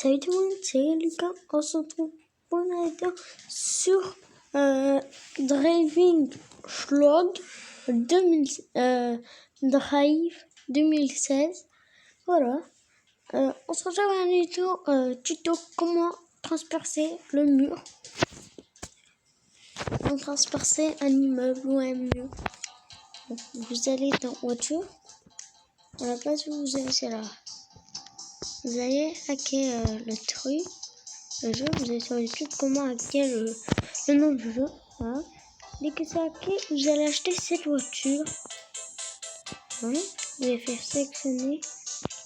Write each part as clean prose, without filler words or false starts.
Salut tout le monde, c'est Lucas. On se retrouve pour une vidéo sur Driving Vlog 2016. Voilà. On se retrouve à un tuto comment transpercer le mur. Comment transpercer un immeuble ou un mur. Donc, vous allez dans voiture. À la place où vous allez, c'est là. Vous allez hacker le truc, le jeu, vous allez sur YouTube comment hacker le nom du jeu. Voilà. Dès que c'est hacké, vous allez acheter cette voiture. Voilà. Vous allez faire sélectionner.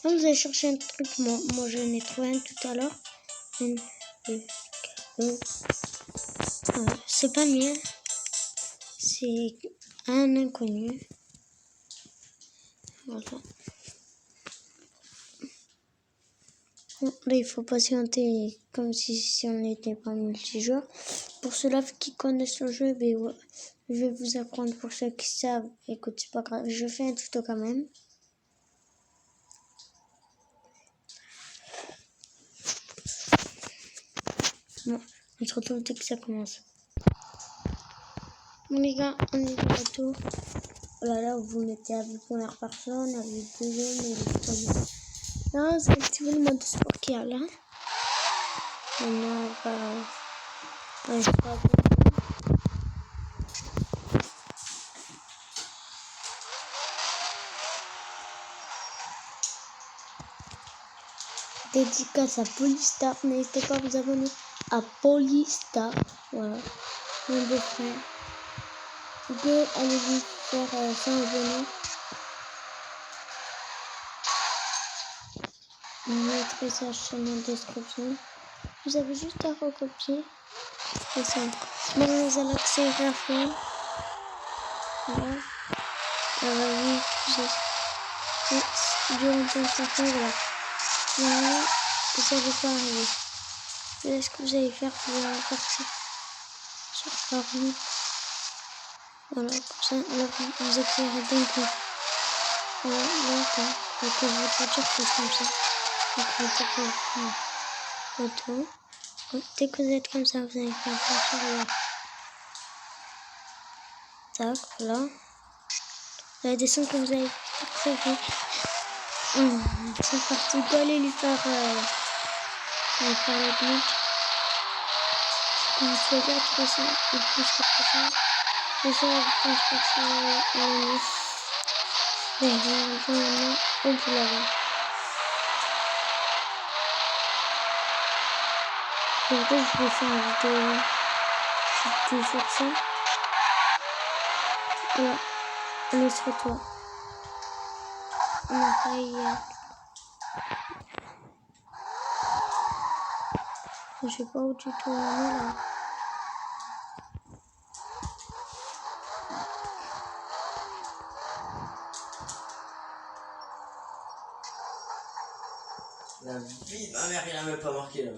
Là, vous allez chercher un truc. Moi j'en ai trouvé un tout à l'heure. C'est pas mien. C'est un inconnu. Voilà. Là, il faut patienter comme si on n'était pas multijoueur. Pour ceux-là qui connaissent le jeu, je vais vous apprendre. Pour ceux qui savent, écoute, c'est pas grave, je fais un tuto quand même. Bon, on se retrouve dès que ça commence. Bon les gars, on est de retour. Voilà, là vous mettez avec première personne, avec deuxième et le troisième. Là, c'est activer le mode sport qu'il y a là. Maintenant, on va pas dédicace à Polystar. N'hésitez pas à vous abonner à Polystar. Voilà, mon beau-frère. Vous pouvez aller lui faire 100 abonnés. Je mettrai sa chaîne en description. Vous avez juste à recopier. Et ça. Maintenant, vous allez accélérer à fond. Voilà. Alors, oui, durant le temps ça fait, voilà. Maintenant, vous n'allez pas arriver. Là, ce que vous allez faire, vous allez partir sur Paris. Voilà, comme ça, là, vous éclairez d'un coup. Voilà, là, que votre voiture fasse comme ça. Donc, photo. Dès que vous êtes comme ça, vous allez faire la voiture là. Tac, voilà. Vous allez descendre que vous allez faire. C'est parti, vous allez lui faire la clique. Vous choisissez 300 ou plus que 300. Et ça, vous transpercez la nuit. Et vous maintenant, on peut l'avoir. Aujourd'hui, je vais faire une vidéo sur ça. Voilà, on est sur toi. On a failli. Je sais pas où tu te trouves là. La vie de ma mère, il a même pas marqué là.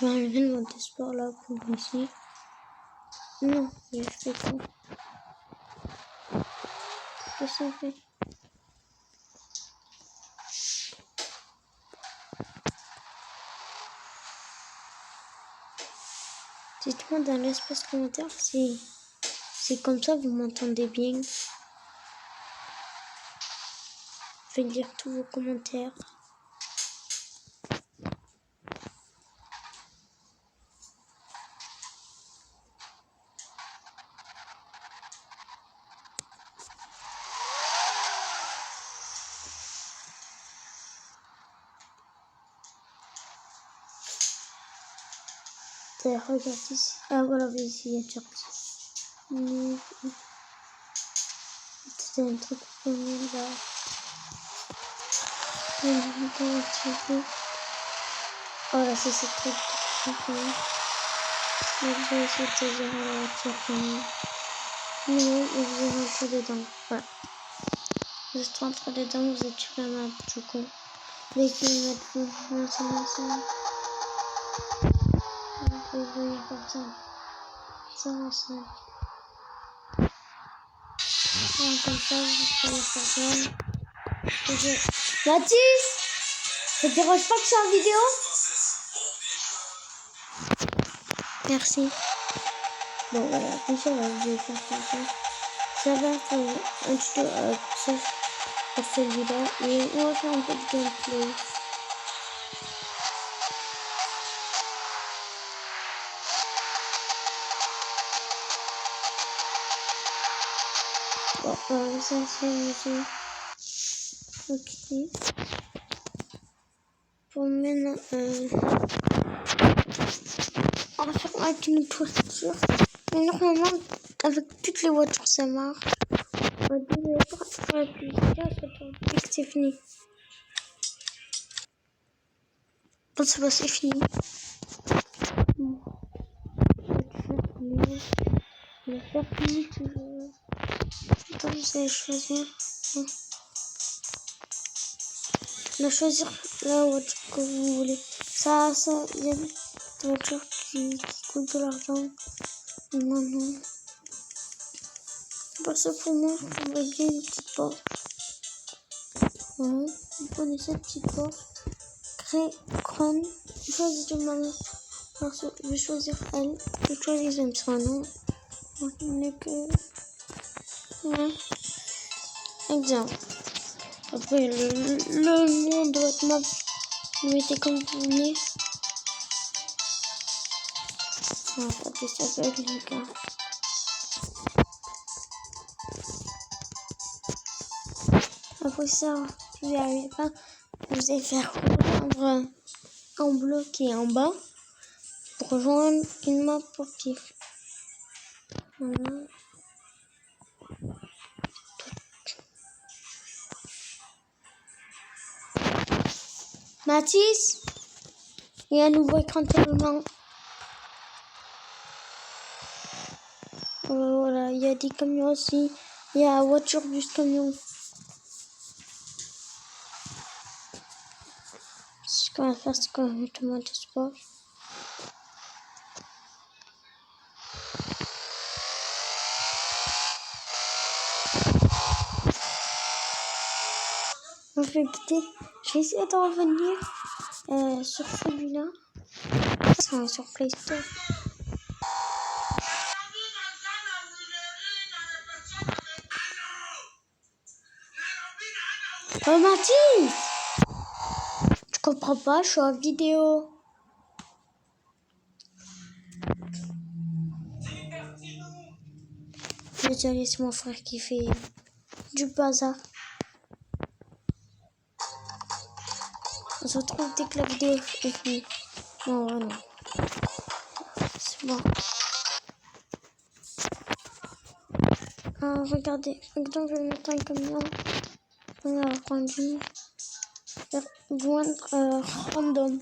Je vais enlever le mode de sport là pour ici. Non, je fais tout. Qu'est-ce qu'on fait? Dites-moi dans l'espace commentaire si c'est comme ça, vous m'entendez bien. Je vais lire tous vos commentaires. Regarde ici. Ah voilà, ici, il y a sorti. C'était un truc pour nous là. Oh là, c'est ce truc de truc. Je vais essayer de te dire la voiture. Non, vous êtes rentré dedans. Voilà. Vous êtes rentré dedans, vous êtes sur la map du coup. Dès que vous êtes vous, lancez. Vous pouvez venir comme ça. Ça. Voilà, comme ça, vous pouvez faire ça. Mathis! Ça te dérange pas que je sois en vidéo? Merci. Bon voilà, comme ça je vais faire comme ça. Ça va être un tuto pour celui-là et on va faire un peu de gameplay. Bon, ça c'est ok. Pour maintenant, on va faire avec une voiture. Mais normalement, avec toutes les voitures, ça marche. On va dire pour la plus efficace, c'est fini. Bon, c'est fini. Bon. On va faire fini toujours. Attends, je vais choisir. On va choisir la voiture que vous voulez. Ça, il y a des voitures qui coûtent de l'argent. Non. Parce que pour moi, on va bien une petite porte. Voilà, vous prenez cette petite porte. Crâne. Choisis de manière. Je vais choisir elle. Je vais choisir son nom. On n'est que. Ouais. Exemple. Après, le nom de votre map, vous mettez comme vous voulez. On va taper ça avec les gars. Après ça, vous n'arrivez pas, vous allez faire rejoindre un bloc qui est en bas pour rejoindre une map pour pif. Voilà. Mathis, il y a un nouveau écran de tellement. Voilà, il y a des camions aussi. Il y a voiture, bus, camion. Ce qu'on va faire, c'est qu'on va mettre le mode sport. On va quitter. Je vais essayer de revenir sur celui-là. Ça, sur Play Store. Oh Mathis! Je comprends pas, je suis en vidéo. Désolé, c'est mon frère qui fait du bazar. On se retrouve dès que la vidéo est finie. Non. C'est bon. Regardez, exemple, je vais mettre un camion. On va prendre une. Joindre random.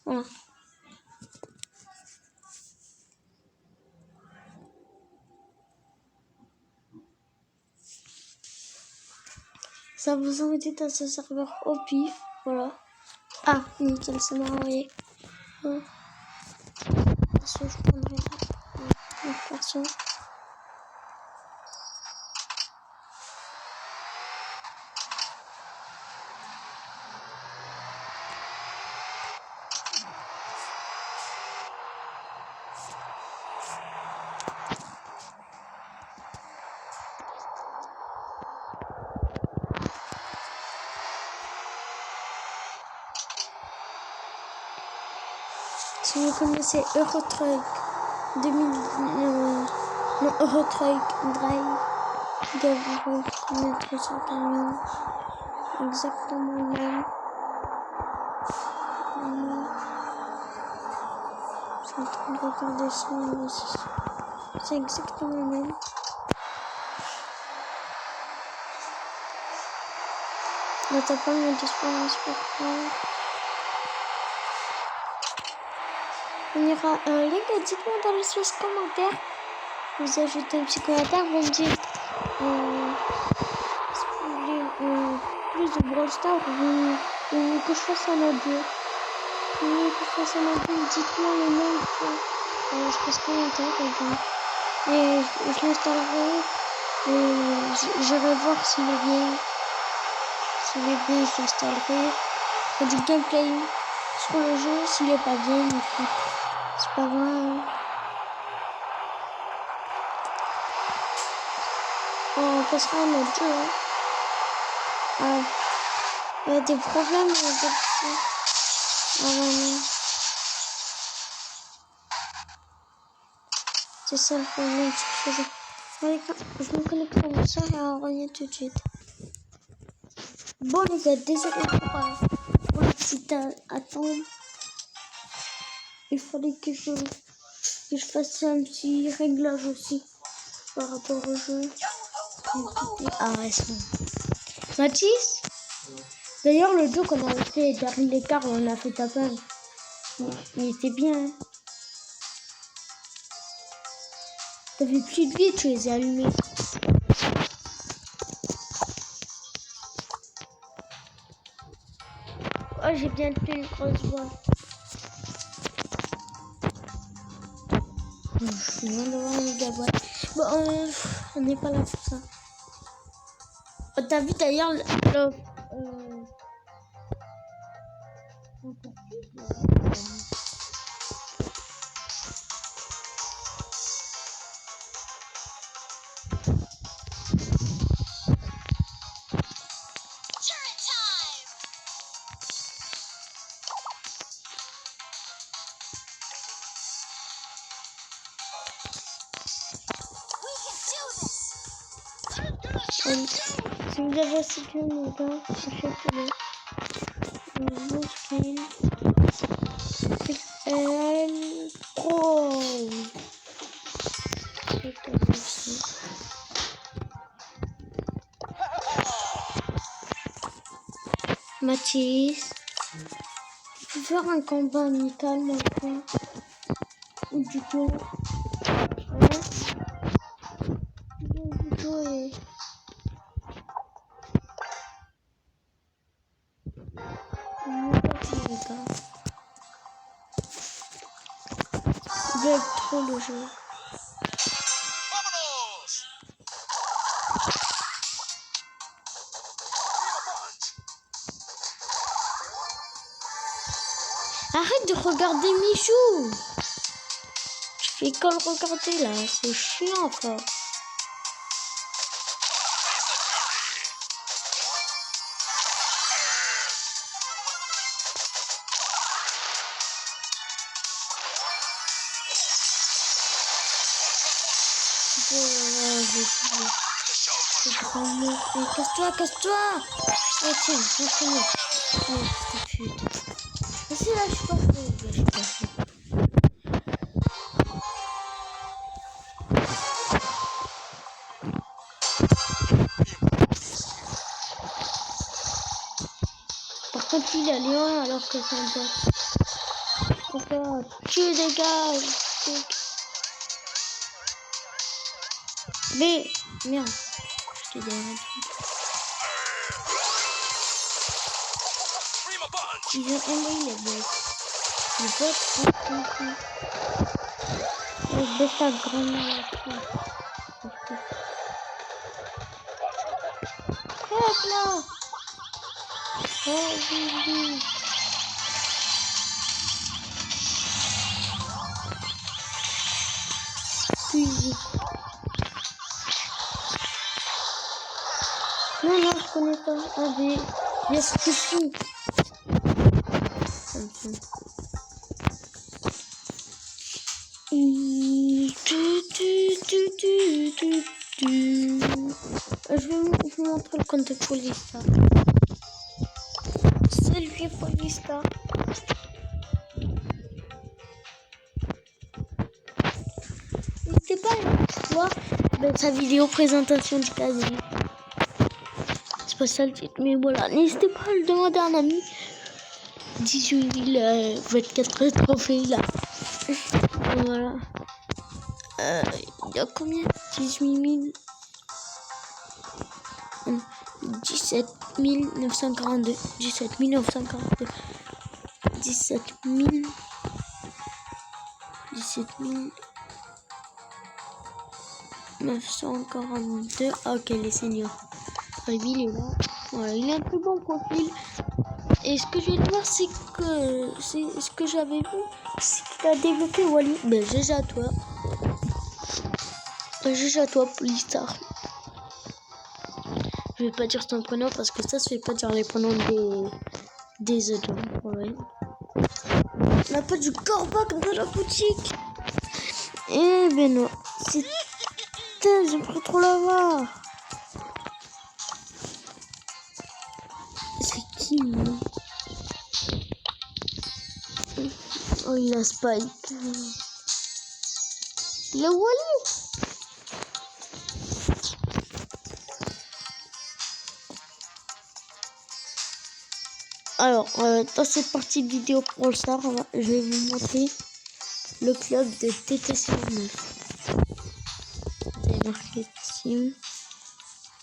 Voilà. Ça vous invite à ce serveur au pif. Voilà. Ah, nickel, ça m'a envoyé. Parce que je prendrai la personne. Si vous connaissez Eurotruck 2000, non, Eurotruck Drive, il doit vous mettre sur le camion. Exactement le même. Je suis en train de regarder ça. C'est exactement le même. Ne t'as pas mis d'espérance pour toi. On ira. Les gars, dites-moi dans l'espace commentaire. Vous ajoutez un petit commentaire, vous me dites plus de Brawl Stars ou que je fasse un audio. Dites-moi le nom dans l'espace commentaire, les gars. Et je l'installerai et je vais voir s'il est bien. S'il est bien, je l'installerai. Il y a du gameplay sur le jeu. S'il est pas bien, c'est pas grave. On passera à notre jeu. Hein. Ah. Il y a des problèmes avec ça. Ah ouais, non. C'est ça le problème sur ce jeu. Je me connecte à mon soeur et on revient tout de suite. Bon les gars, désolé pour la petite attente. Il fallait que je fasse un petit réglage aussi par rapport au jeu. Ah ouais, c'est bon. Mathis, d'ailleurs le jeu qu'on avait fait derrière l'écart, on a fait tapage. Il était bien. Hein. T'avais plus de vie, tu les as allumés. Oh, j'ai bien tenu une grosse voix. Je suis loin d'avoir un mégabyte. Bon, on n'est pas là pour ça. Oh, t'as vu d'ailleurs si vous avez assez bien les gars, achetez-le. Bon skin. Pro. Mathis, tu peux faire un combat amical maintenant? Ou du coup, et... Je vais être trop le jeu. Arrête de regarder Michou. Je fais que le regarder là, c'est chiant quoi. Casse-toi, casse-toi. Oh tiens, casse-toi. Oh stupide. Vas-y là, je suis pas fait. Par contre, il a lion alors que c'est un peu. D'accord, tue les gars. Mais, merde. Je te dis un truc. Ils ont aimé les bots. Les bots, les bots pas grand-mère. Hop là. Oh oui. Puis. Non, je connais pas. Ah, des Squishy. Je vais vous montrer le compte de Polista. Salut Polista. N'hésitez pas à voir dans sa vidéo présentation du casier. C'est pas ça le titre, mais voilà. N'hésitez pas à le demander à un ami. 18 024 trophées là. Voilà. Il y a combien? 18 000. 17 942. 17 942. 17 000. 17 942. Ok, les seniors. Il est là. Voilà, il a un plus bon profil. Et ce que je viens de voir, c'est que c'est ce que j'avais vu, c'est qu'il a développé Wally. Ben GG à toi. GG à toi, Polystar. Je vais pas dire ton prénom parce que ça se fait pas dire les prénoms des autres. Ouais. On n'a pas du corbac dans la boutique. Eh ben non. C'est... Putain, j'aime pas trop l'avoir. C'est qui, lui? Oh, il a Spike. Il a Wally. Alors, dans cette partie vidéo pour le Star, je vais vous montrer le club de TTC9. C'est marqué Team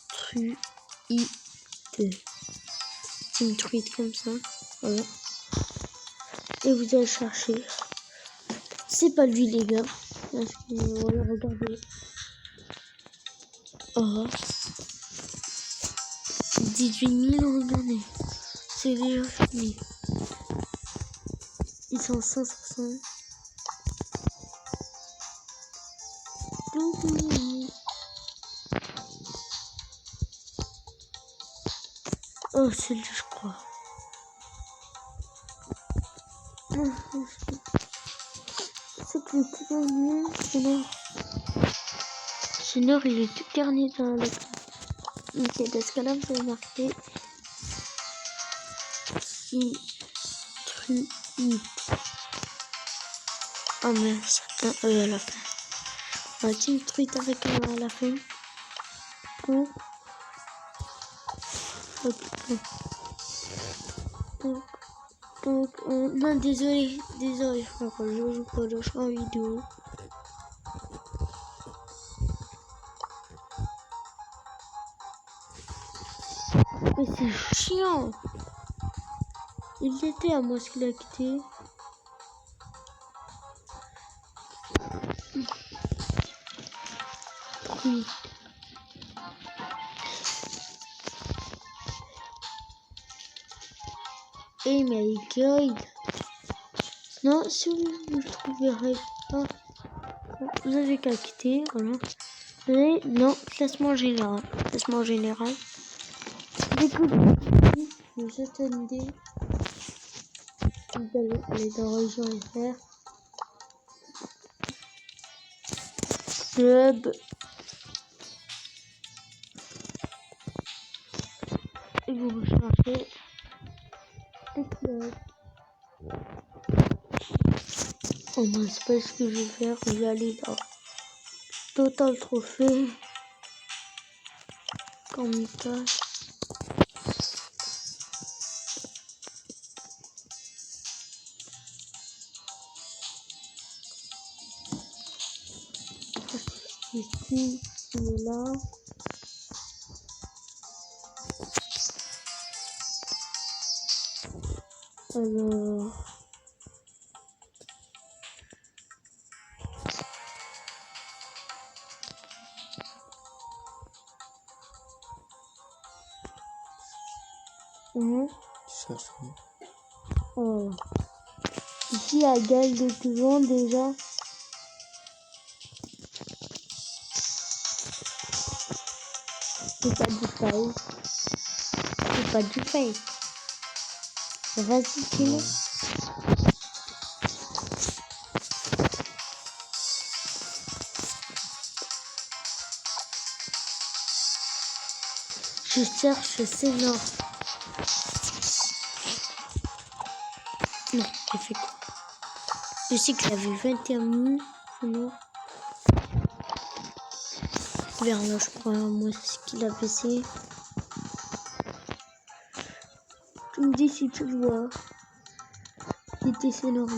Truite. Team Truite comme ça. Voilà. Et vous allez chercher. C'est pas lui, les gars. Parce que, voilà, regardez. Oh. 18 000, regardez. C'est déjà fini. Ils sont 500. Oh, c'est lui, je crois. C'est que le tout dernier, Chenor, il est tout dernier dans le unité d'escalade, c'est marqué Truite. Oh mince, un E à la fin. Un Team Truite avec un E à la fin. Oh. Non, désolé, frère, je joue pas, je suis en vidéo. Mais c'est chiant. Il était à moi ce qu'il a quitté. Oui. Et my god. Non, si vous ne le trouverez pas, vous avez qu'à quitter, voilà. Et non, classement général. Classement général. Dès que vous jetez une idée, vous allez aller dans Région FR. Club. Et vous recherchez les clubs. Oh ben, c'est pas ce que je vais faire. Je vais aller dans Total Trophée. Kamikaze. Ici, il est là. Alors... Cherche. Oh. Ici, il y a Gaël de Couvent déjà. C'est pas du fail. C'est pas du fail. Vas-y, sinon. Je cherche Sénor. Non, j'ai fait quoi? Je sais qu'il avait 21 000. Sénor. Vers là, je crois, moi, c'est ce qu'il a baissé. Tu me dis si tu le vois. C'était Sénor.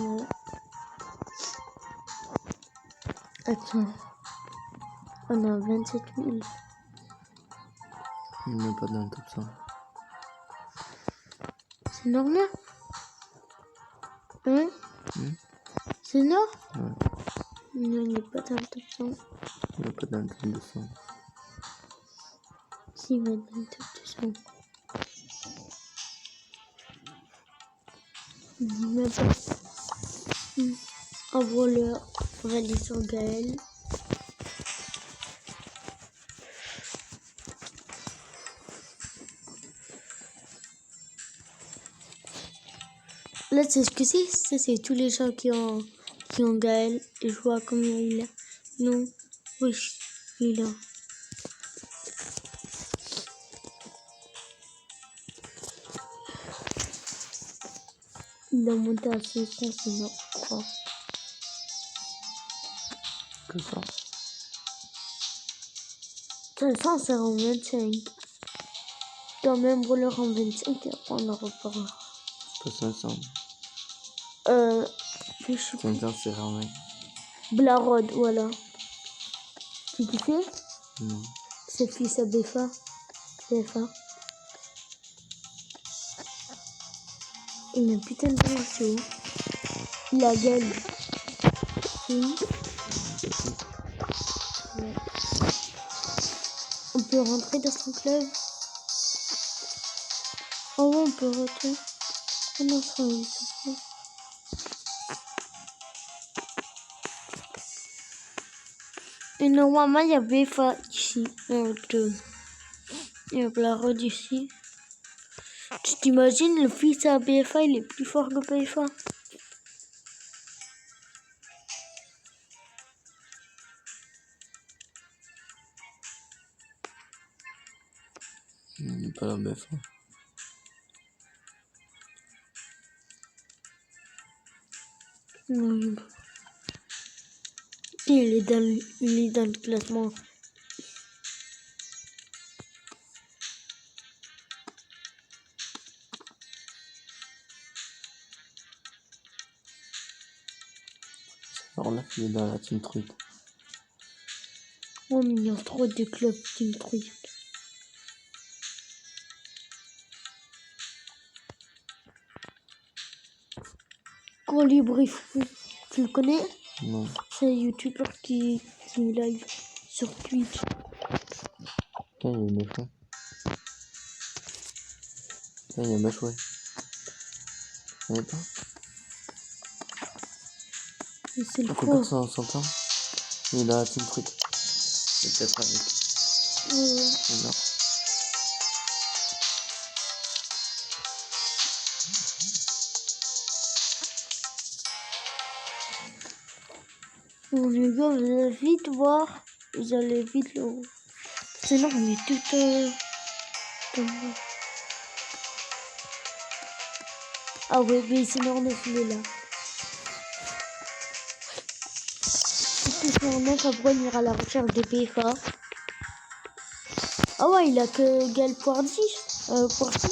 Attends. On a 27 000. Il n'est pas dans le top 100. C'est normal? Hein? C'est Nord? Ouais. Non, il n'est pas dans le top 100. Il n'est pas dans le top 200. Si, il va être dans le top 200. Même pas. Un voleur. On va aller sur Gaël. Là, c'est ce que c'est. Ça, c'est tous les gens qui ont Gaël. Et je vois combien il a. Non. Oui, il a. Il a monté à 500, c'est mort, je crois. Que ça. 500, c'est en 25. Quand même, voleur en 25, et après on en reparlera. Pas 500. Je sais plus. 500, c'est rare. Blarod, voilà. Tu sais? Non. C'est le fils à BFA. BFA. Il a putain de commerciaux. Il a Gaël. Oui. Ouais. On peut rentrer dans son club. Oh ouais, on peut rentrer. Oh non, ça va être. Et normalement, il y a BFA ici. Il y a Blarod ici. Tu t'imagines, le fils à BFA, il est plus fort que BFA. Il n'est pas la BF. Non, il est dans le classement. Alors là, il est dans la team truc. Oh, mais il y a trop de clubs qui me truquent. Colibri Fou, tu le connais? Non. C'est un youtubeur qui live sur Twitch. Tiens, il y a une méchant. Tiens, il y a un mèche, ouais. Il n'y en a pas. Et c'est le On faux. compare ça en s'entend. Il est dans la team truc. Il est peut-être avec. Non. Bon, les gars, vous allez vite voir. Vous allez vite le voir. Sinon, on est tout comme ça. Ah ouais, mais sinon, on est là. Si tu fais après, on ira à la recherche de BFA. Ah ouais, il a que Gal Poirdy. Poirdy.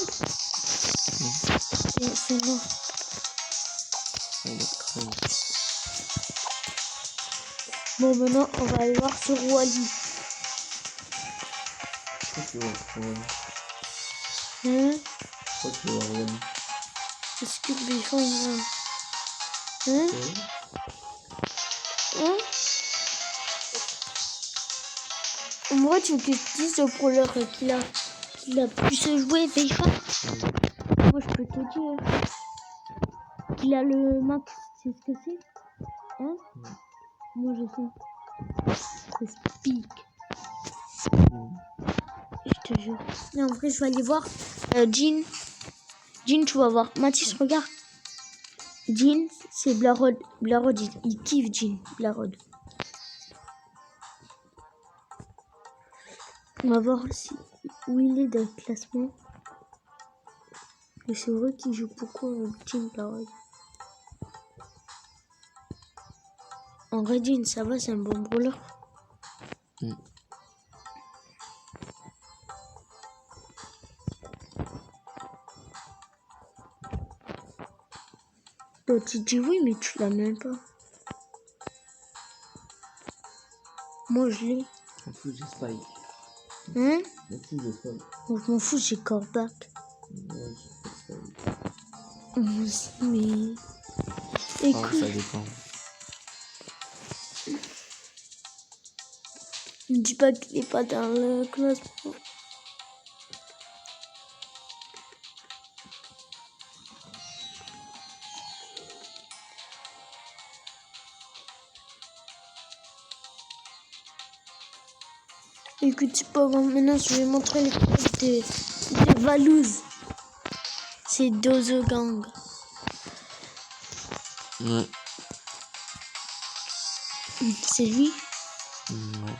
C'est non. Il est très bon. Bon, maintenant, on va aller voir sur Wally. Pourquoi tu vois Wally? Hein? Pourquoi tu vois Wally? Est-ce que BFA, il va... Hein? Hein? Moi, tu veux que je te dise le proleur qu'il a pu se jouer BFA? Moi, je peux te dire qu'il a le max. C'est ce que c'est? Hein? Moi, je sais. C'est Speak. Je te jure. Et en vrai, je vais aller voir Jean. Jean, tu vas voir. Mathis, regarde. Jean, c'est Blarod. Blarod, il kiffe Jean. Blarod. On va voir où il est dans le classement. Et c'est vrai qu'il joue beaucoup avec Jean Blarod. En vrai, Jean, ça va, c'est un bon brawler. Toi, tu dis oui, mais tu l'as même pas. Moi, je l'ai. Je m'en fous, j'ai Spike. Hein? Je m'en fous, j'ai Spike. Moi, je m'en fous, j'ai Corbac. Ouais, j'ai Spike. Moi aussi, mais... Ah, Écoute, ça dépend. ne dis pas qu'il est pas dans le classement. Écoute, c'est pas grave. Maintenant, je vais montrer les codes de Valouz. C'est Dozo Gang. Ouais. C'est lui. Ouais.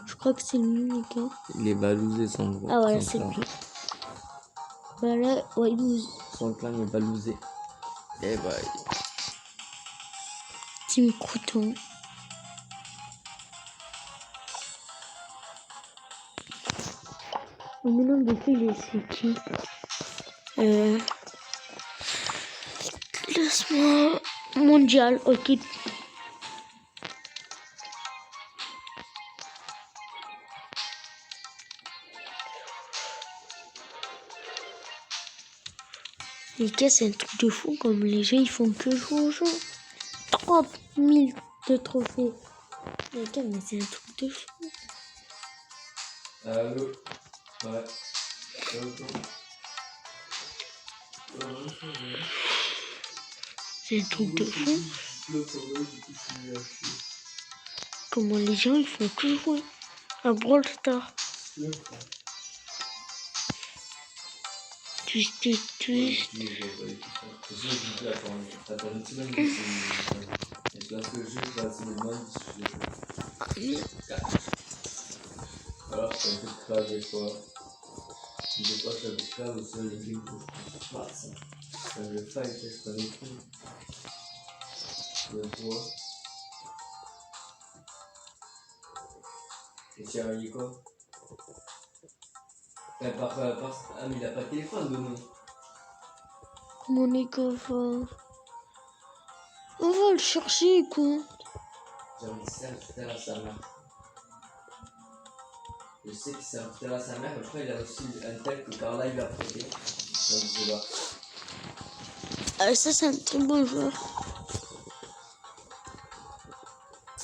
Je crois que c'est lui, les gars. Les Valouzés sont gros. Ah ouais, son c'est clan. lui. Voilà, Valouz. Son clan est Valouzé. Et bah, Team Crouton. Maintenant, depuis, c'est qui Classement mondial, ok. Les gars, c'est un truc de fou, comme les gens, ils font que jouer au jeu. 30 000 de trophées. Les gars, mais c'est un truc de fou. allô. Ouais. C'est un truc de fou. Comment les gens, ils font que jouer à Brawl Stars. Twist. Alors, ça me fait crash des fois. Des fois, ça me crash aussi les games que je pense pas ça. Quand je fight, je connais tout. Des fois. Et tu as dit quoi? Ah, mais il a pas de téléphone demain. Mon école. On va le chercher, quoi. J'ai envie de ça tout à l'heure à sa mère. Je sais que c'est un tout à l'heure à sa mère, mais je crois qu'il a reçu un tel que Carla il lui a prêté. Donc je sais pas. Ah, ça, c'est un très bon joueur.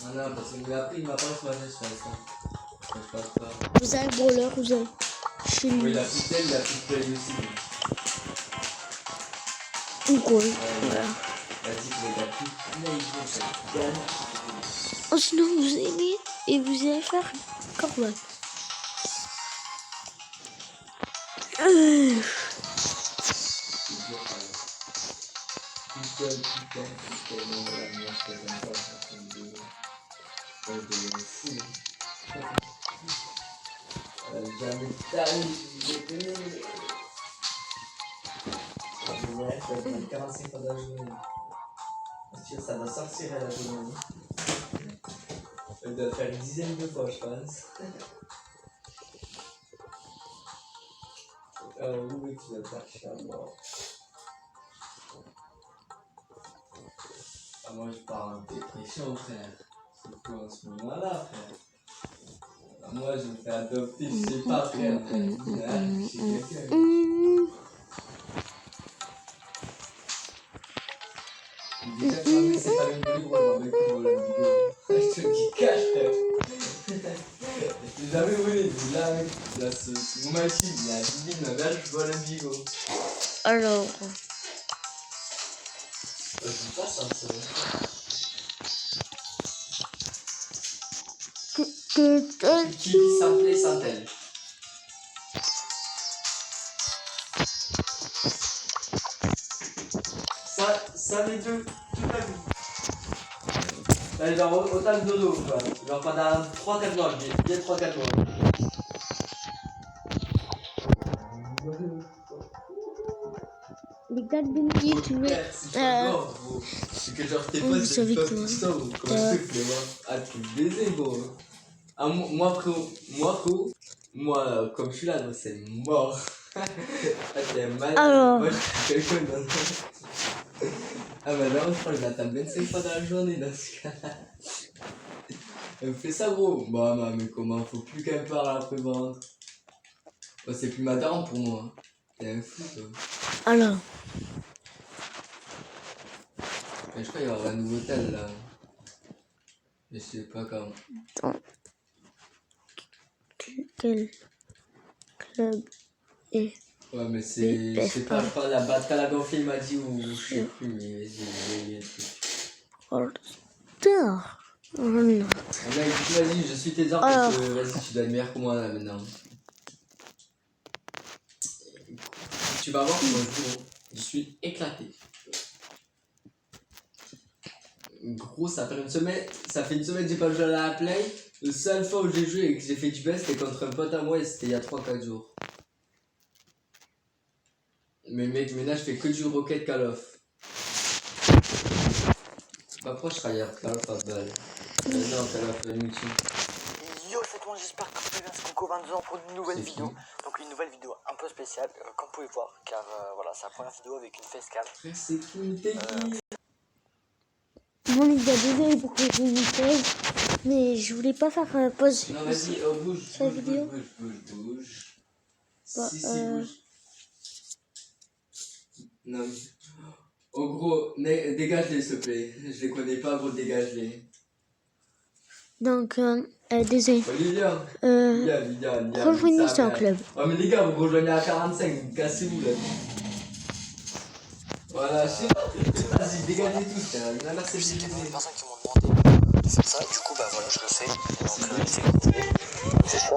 Ah non, parce qu'il m'a appris, il m'a pas ce matin, je pense. Je pense pas. Vous avez Brawler, vous avez. Chez Oui, lui. il a plus de tel, il a plus de play aussi. Ou quoi. Ouais, Voilà. il a dit qu'il a plus de play, il faut gagne. Oh, sinon, vous aimez et vous allez faire Corval. Jamais tanné, j'ai connu. Ça 45 fois dans la journée. Sûr, ça doit sortir à la journée. Elle doit faire une dizaine de fois, je pense. Oui, tu dois faire chier à moi. Ah, moi, je pars en dépression, frère. Surtout en ce moment-là, frère. Ah, moi, je me fais adopter, je sais pas, frère. Chez quelqu'un. Déjà, famille, c'est pas le plus gros, dans le coup, le bigot. Je te le dis cash, frère. Je l'ai jamais volé, mais là, c'est mon machine, il y a 10 000, ma mère, je vole un bigot. Alors. Je dis pas ça, c'est vrai. Qui s'appelait Santel. Ça les deux, toute la vie. Là, genre autant de dodo, quoi. Genre pendant 3-4 mois, bien 3-4 mois. Les gars de Benji, tu veux. C'est que genre tes vous potes savez de quoi, ça ou comment tu fais, moi. Ah, tu me baisais, gros. Ah, moi, comme je suis là, moi, c'est mort. Ah, t'es mal. Alors. Moi, je suis quelqu'un dans. Ah, bah là, je crois que je l'attends 25 fois dans la journée, dans ce cas-là. Elle me fait ça, gros. Bah, mais comment, faut plus qu'elle parle après vendre. Oh, c'est plus ma daronne pour moi. T'es un fou, toi. Alors. Mais je crois qu'il va y avoir un nouveau tel, là. Je sais pas quand. Quel club est. Ouais, mais c'est. Je sais pas, je crois la bataille à la gonflée, il m'a dit, ou je sais plus, mais j'ai un truc. All Star. Oh non. Ah, mec, vas-y, je suis tes ordres parce que vas-y, tu dois être meilleur que moi là maintenant. Tu vas voir comment je joue. Je suis éclaté. Gros, ça fait une semaine que j'ai pas joué à la play. Le seul fois où j'ai joué et que j'ai fait du best, c'était contre un pote à moi et c'était il y a 3-4 jours. Mais mec, maintenant je fais que du Rocket Call of. Pas proche, je tryhard Call of à balle. Non, Call of multi. Yo, c'est moi, j'espère que vous allez bien, c'est Coco 22 ans pour une nouvelle vidéo. Donc une nouvelle vidéo un peu spéciale, comme vous pouvez voir, car voilà, c'est la première vidéo avec une facecam. Frère, c'est qui t'es qui? Bon les gars, désolé pour que j'ai une pause, mais je voulais pas faire pause. Non, vas-y, bouge, sur la vidéo. bouge. Bah, Si, bouge. Non, mais... Oh gros, dégage-les s'il te plaît. Je les connais pas, gros, dégage-les. Donc, désolé. Olivia, Rejoignez-nous en club. Oh mais les gars, vous rejoignez à 45, vous cassez-vous là. Voilà, je sais pas. Vas-y, dégagez tous, frère. Il y en a marre, c'est Il y a divisé. des personnes qui m'ont demandé de faire ça, du coup, bah voilà, je le fais. Donc c'est continué, c'est ça.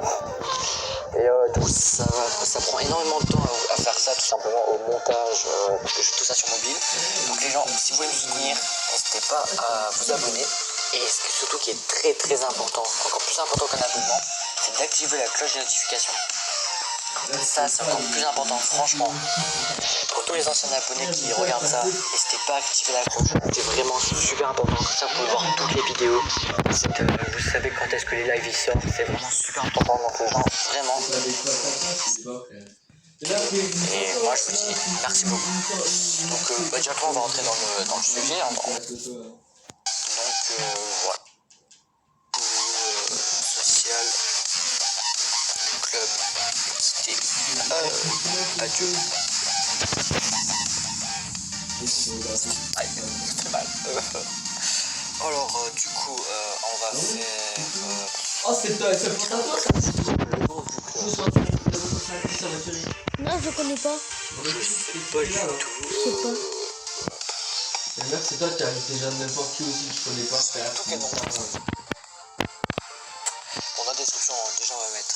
Et du coup, ça prend énormément de temps à faire ça, tout simplement au montage, parce que je fais tout ça sur mobile. Donc les gens, si vous voulez me soutenir, n'hésitez pas à vous abonner. Et surtout qui est très très important, encore plus important qu'un abonnement, c'est d'activer la cloche de notification. Ça, c'est encore plus important, franchement. Pour tous les anciens abonnés qui regardent ça, n'hésitez pas à activer la cloche. C'est vraiment super important. Comme ça, vous pouvez voir toutes les vidéos. Vous savez quand est-ce que les lives ils sortent. C'est vraiment super important. Donc, les gens, vraiment. Et moi, je vous dis merci beaucoup. Donc, directement, on va rentrer dans le sujet. Donc, voilà. Social, club, cité, adieu. Aïe, ça fait mal. Alors, du coup, on va faire. Oh, c'est toi, c'est pour toi ça. Le nom du club. Non, je connais pas. Je sais pas du tout. Je sais pas. Mais mec, c'est toi qui as invité déjà n'importe qui aussi, je connais pas. C'est tout quel nom. Dans la description, déjà, on va mettre.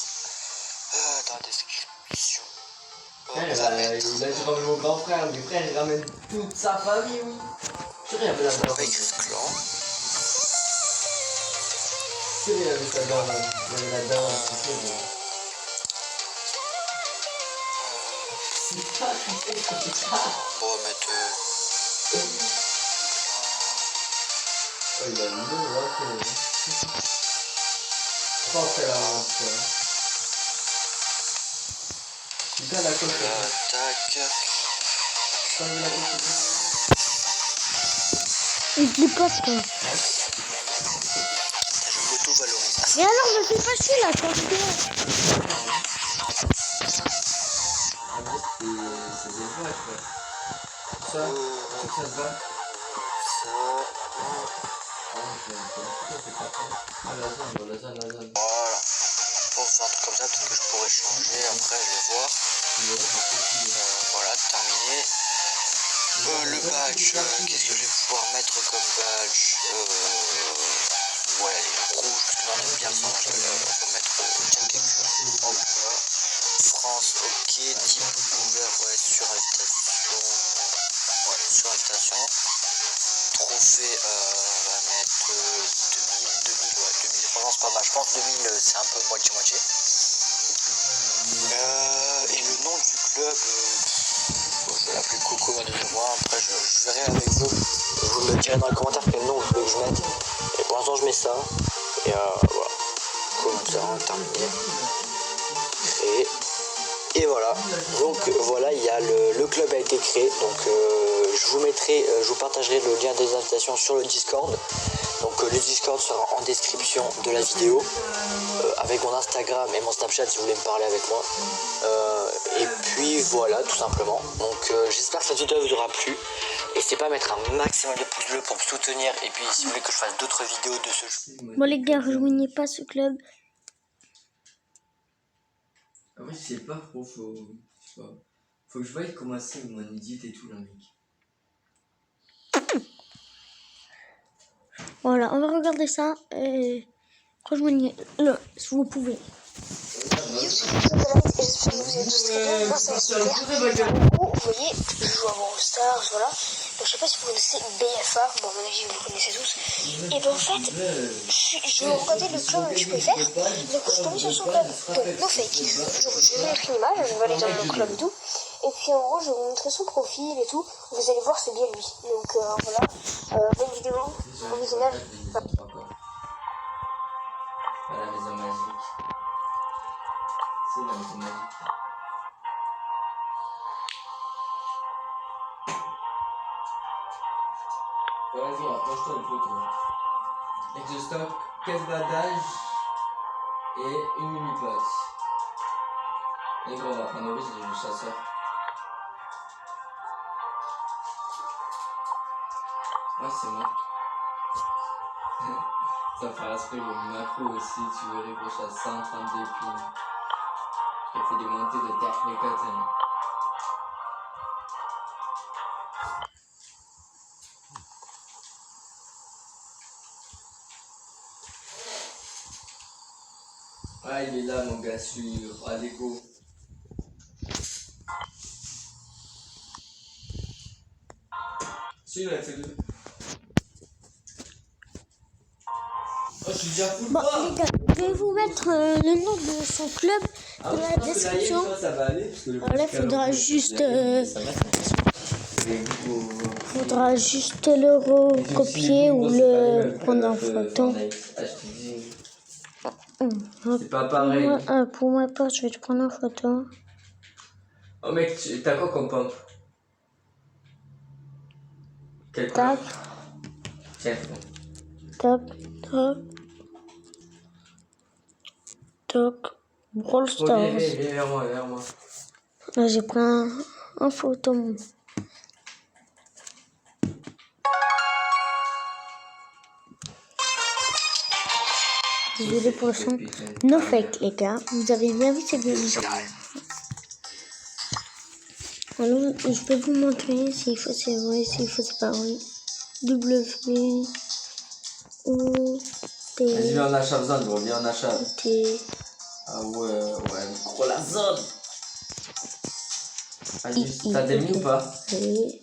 Dans la description. Il a dit ramène mon grand frère, mes frères, il ramène toute sa famille, oui. Je suis rien, mais On va écrire clan. C'est rien, mais ça donne. Il y avait la dame, c'est bon. C'est pas tout comme ça. On va mettre. Oh, il a mis le là, je pense qu'elle a un peu. Putain, la coque. Tac. Il te passe quoi. Je m'auto-valorise. Et alors, je suis pas celui-là, quand je En vrai, c'est des fois, quoi. Ça se va. Ça. La zone. Voilà. Pour faire un truc comme ça, peut-être que je pourrais changer après, je vais voir. Voilà, terminé. Le badge, qu'est-ce que je vais pouvoir mettre comme badge? Ouais, les rouges, parce que j'en aime bien ça. Je vais mettre Jack. Voilà. France, ok. Type ouvert, ouais, sur invitation. Ouais, sur invitation. Trophée, on va mettre 2000, ouais, 2000. Franchement, c'est pas mal. Je pense 2000, c'est un peu moitié-moitié. Et le nom du club, je vais l'appeler Coco 22. Après, je verrai avec vous. Vous me direz dans les commentaires quel nom vous voulez que je mette. Et pour l'instant, je mets ça. Et voilà. Coco 22, terminé. Et voilà. Donc voilà, il y a le club a été créé. Donc je vous partagerai le lien des invitations sur le Discord. Donc le Discord sera en description de la vidéo. Avec mon Instagram et mon Snapchat si vous voulez me parler avec moi. Et puis voilà, tout simplement. Donc j'espère que cette vidéo vous aura plu. N'hésitez pas à mettre un maximum de pouces bleus pour me soutenir. Et puis si vous voulez que je fasse d'autres vidéos de ce jeu. Bon, les gars, rejoignez pas ce club. Ah ouais, je sais pas, gros, faut que je voie comment c'est mon idiot et tout là, mec. Voilà, on va regarder ça. Et rejoignez-le si vous pouvez. Et j'espère que vous êtes tous très bien. Moi, ça va super. En gros, vous voyez, je joue à Brawl Stars, voilà. Donc, je sais pas si vous connaissez BFA. Bon, à mon avis, vous le connaissez tous. Et ben, en fait, je regardais le club que je pouvais faire. Donc, je suis tombée sur son club. Donc, no fake. Je vais vous montrer une image. Je vais aller dans le club et tout. Et puis, en gros, je vais vous montrer son profil et tout. Vous allez voir, c'est bien lui. Donc, voilà. Bonne vidéo. Bon visionnage. À la maison magique. C'est la maison magique. Vas-y, rapproche-toi une photo. Avec le stock, caisse d'adage et une mini-pote. Et bon, on va prendre le risque de jouer chasseur. Ouais, c'est moi. Ça fera aspect le macro aussi, tu verrais que je suis à 132 pins. J'ai fait des montées de terre les cotons. Ah, il est là mon gars sûr. Allez go. Celui-là, fais-le. Oh, je suis déjà full Bon, fort. les gars, je vais vous mettre le nom de son club dans la description. Ça va aller, parce que le Voilà, faudra juste le recopier ou le prendre en photo. C'est pas pareil. Pour ma part, je vais te prendre en photo. Oh mec, t'as quoi comme pompe? Quelle Tac, couleur? Tiens, tac, tac, tac. Brawl Stars. viens vers moi, Là, j'ai pris en photo. Désolé pour le son. No fake, les gars. Vous avez bien vu, c'est bien vu. Alors, je peux vous montrer s'il faut c'est vrai, s'il faut c'est pas vrai. W O T Vas-y, viens en achat zone, gros, viens en achat. T Ah ouais, gros la zone. I Vas-y, t'as des mis ou pas? Oui.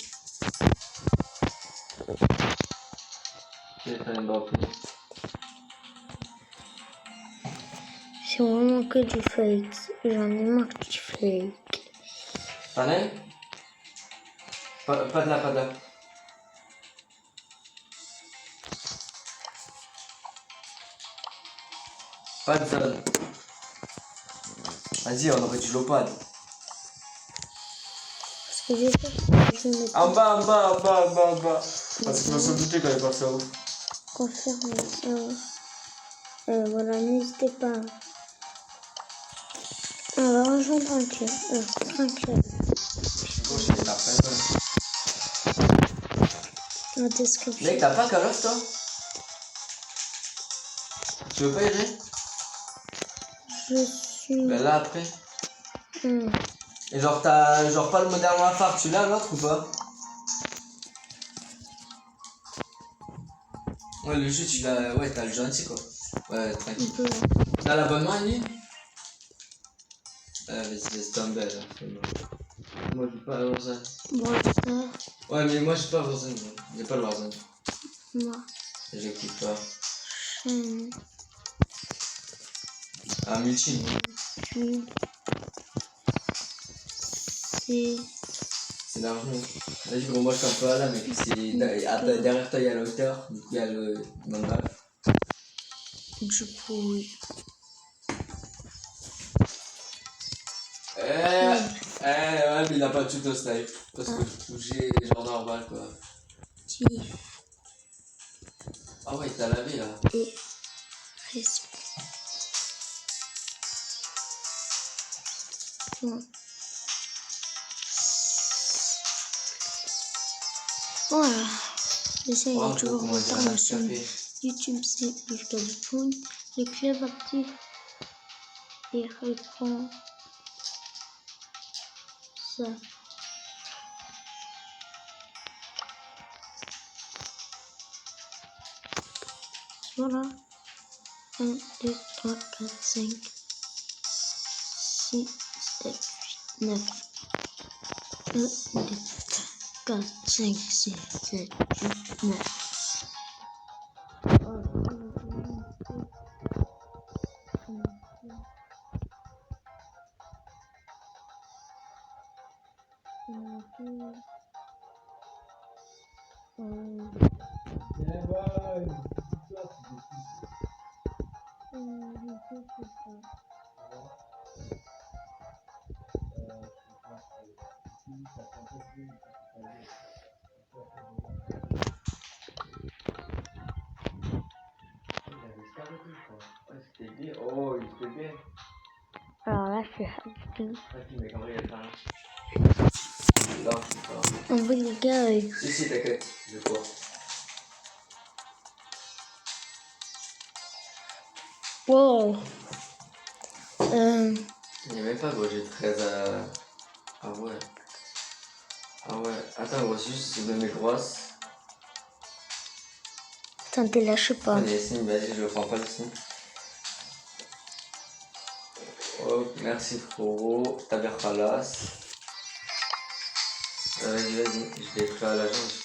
J'ai fait une bonne. C'est vraiment que du fake. J'en ai marre du fake. T'en as? Pas de là. Pas de zone. Vas-y, on aurait du lopad. Ce que j'ai fait, je vais mettre En bas. Parce que je me suis douté qu'elle est passée en haut. confirmation. Voilà, n'hésitez pas. On va rejoindre un club. Je suis gauche, il est la fin. La description. Mec, t'as pas Call of toi? Tu veux pas y aller? Je suis. Ben là après. Et genre t'as genre pas le Modern Warfare, tu l'as l'autre ou pas? Ouais le jeu tu l'as. Ouais t'as le jeu entier quoi. Ouais tranquille. T'as l'abonnement lui? Vas-y laisse tomber là. Moi j'ai pas le Warzone. Bon, ça. Ouais mais moi j'ai pas le Warzone. J'ai pas le Warzone. Moi. J'écoute pas. Chaîne. Ah multi. C'est l'argent. Vas-y gros moi je suis un peu à là mais puis c'est. Derrière toi il y a la hauteur, du coup il y a le mandat. Du coup, oui. Ouais mais il a pas tout au snipe. Parce que je touchais genre normal quoi. Qui Ah ouais il t'a lavé là. est respect. Bon. Voilà. J'essaye de toujours comment dire reprendre un sur café. YouTube, c'est Jusqu'à du Poun. Le club actif et répond ça. Voilà. 1, 2, 3, 4, 5, 6, 7, 8, 9. 1, 2, 3, 4, 5, 6, 7, 8, 9. Oh, il fait bien. Alors là, je suis happy. Mais comment il y a pas là? Non, c'est pas. En vrai, les gars, Si, t'inquiète, je vois. wow. Il n'y a même pas gros, j'ai 13 à. Ah ouais. Ah ouais. Attends, gros, juste, je me mets grosse. Attends, t'es là, je sais pas. Allez, signe, vas-y, je le prends pas le signe. Oh, merci frérot, t'as bien khalas. Vas-y, je l'ai pris à l'agence.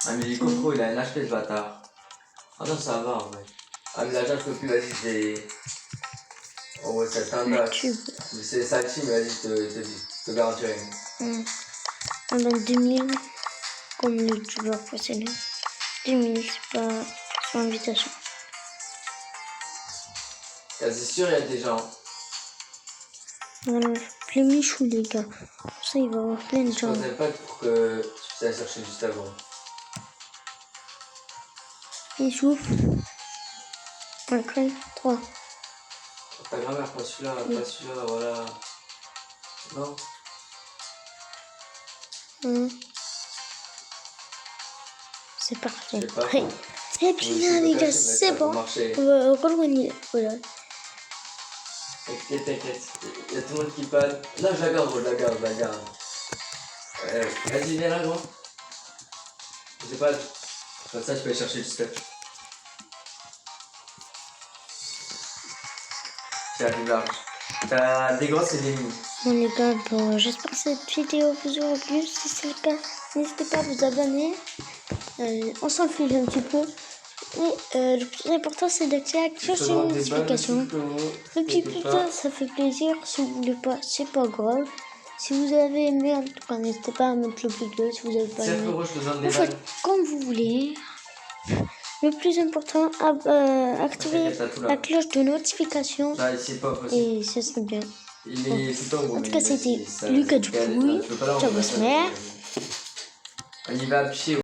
Ah, mais il est trop, il a un HP ce bâtard. Ah non, ça va en vrai. Ah, mais l'agent, je peux plus, vas-y, je l'ai. Oh, ouais, c'est un dash. C'est Salchi, mais vas-y, je te garantis rien. On a 2000 comme le youtubeur précédent. 2000, c'est pas invitation. C'est sûr, il y a des gens. Voilà, les michous, les gars. Pour ça, il va y avoir plein de Je gens. pensais pas pour que tu puisses aller chercher juste avant. Michou. Ok, 3. Ta grand-mère, pas celui-là, pas celui-là, voilà. Non. 1. C'est parti. Je sais pas. Et puis là, les gars, c'est bon. On va reloigner. Voilà. T'inquiète. Il y a tout le monde qui parle. Là, je la garde, gros, je la garde. Vas-y, viens là, gros. Je sais pas. Comme ça, je peux aller chercher du stuff. J'arrive large. T'as des grosses et des mini. Bon les gars, bon, j'espère que cette vidéo vous aura plu. Si c'est le cas, n'hésitez pas à vous abonner. On s'en fiche un petit peu. Et le plus important, c'est d'activer la cloche de notification. Le petit putain, ça fait plaisir. Si vous voulez pas, c'est pas grave. Si vous avez aimé, en tout cas, n'hésitez pas à mettre le pouce bleu. Si vous avez pas aimé, vous faites comme vous voulez. Le plus important, activer la cloche de notification. Et ça serait bien. En tout cas, c'était Lucas Dupuy. Ciao, Bosmer. On y va à pied.